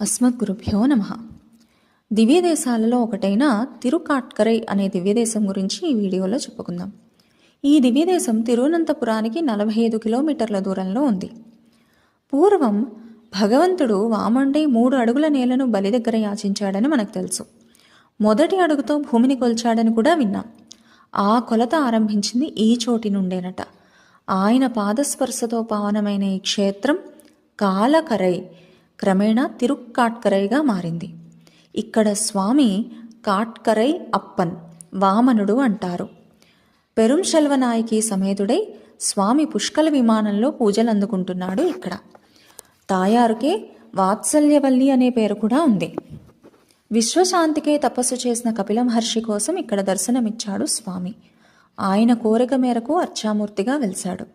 అస్మద్గురుభ్యో నమః. దివ్యదేశాలలో ఒకటైన తిరుకాట్కరై అనే దివ్యదేశం గురించి ఈ వీడియోలో చెప్పుకుందాం. ఈ దివ్యదేశం తిరువనంతపురానికి 45 కిలోమీటర్ల దూరంలో ఉంది. పూర్వం భగవంతుడు వామండై 3 అడుగుల నేలను బలి దగ్గర యాచించాడని మనకు తెలుసు. మొదటి అడుగుతో భూమిని కొల్చాడని కూడా విన్నాం. ఆ కొలత ఆరంభించింది ఈ చోటి నుండేనట. ఆయన పాదస్పర్శతో పావనమైన ఈ క్షేత్రం కాలకరై క్రమేణా తిరుక్కాట్కరైగా మారింది. ఇక్కడ స్వామి కాట్కరై అప్పన్ వామనుడు అంటారు. పెరుంశెల్వనాయకి సమేతుడై స్వామి పుష్కల విమానంలో పూజలు అందుకుంటున్నాడు. ఇక్కడ తాయారుకే వాత్సల్యవల్లి అనే పేరు కూడా ఉంది. విశ్వశాంతికే తపస్సు చేసిన కపిల మహర్షి కోసం ఇక్కడ దర్శనమిచ్చాడు స్వామి. ఆయన కోరిక మేరకు అర్చామూర్తిగా వెలిశాడు.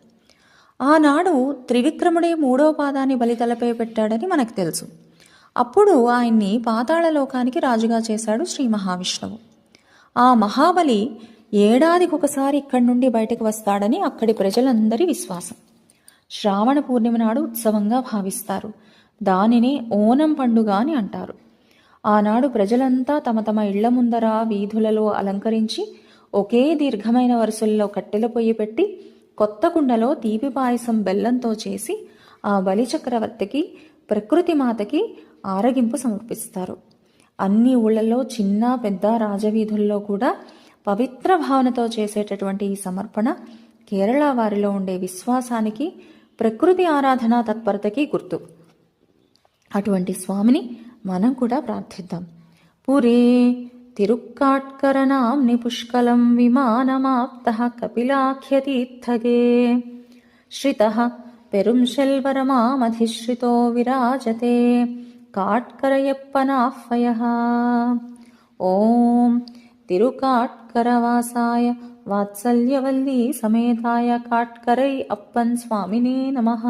ఆనాడు త్రివిక్రముడే 3వ పాదాన్ని బలితలపై పెట్టాడని మనకు తెలుసు. అప్పుడు ఆయన్ని పాతాళలోకానికి రాజుగా చేశాడు శ్రీ మహావిష్ణువు. ఆ మహాబలి ఏడాదికొకసారి ఇక్కడి నుండి బయటకు వస్తాడని అక్కడి ప్రజలందరి విశ్వాసం. శ్రావణ పూర్ణిమ నాడు ఉత్సవంగా భావిస్తారు. దానినే ఓనం పండుగ అని అంటారు. ఆనాడు ప్రజలంతా తమ తమ ఇళ్ల ముందర వీధులలో అలంకరించి ఒకే దీర్ఘమైన వరుసల్లో కట్టెల పొయ్యి పెట్టి కొత్త కుండలో తీపి పాయసం బెల్లంతో చేసి ఆ బలిచక్రవర్తికి ప్రకృతి మాతకి ఆరగింపు సమర్పిస్తారు. అన్ని ఊళ్ళల్లో చిన్న పెద్ద రాజవీధుల్లో కూడా పవిత్ర భావనతో చేసేటటువంటి ఈ సమర్పణ కేరళ వారిలో ఉండే విశ్వాసానికి, ప్రకృతి ఆరాధనా తత్పరతకి గుర్తు. అటువంటి స్వామిని మనం కూడా ప్రార్థిద్దాం. పురే తిరుక్కాట్కరనామ్ని పుష్కలం విమానమాప్తః కపిలాఖ్యతీర్థగే శ్రితః పెరుంశెల్వరమామధిశ్రితో విరాజతే కాట్కరయప్పనాహ్వయః. ఓం తిరుకాట్కరవాసాయ వాత్సల్యవల్లీ సమేతాయ కాట్కరై అప్పన్ స్వామినే నమః.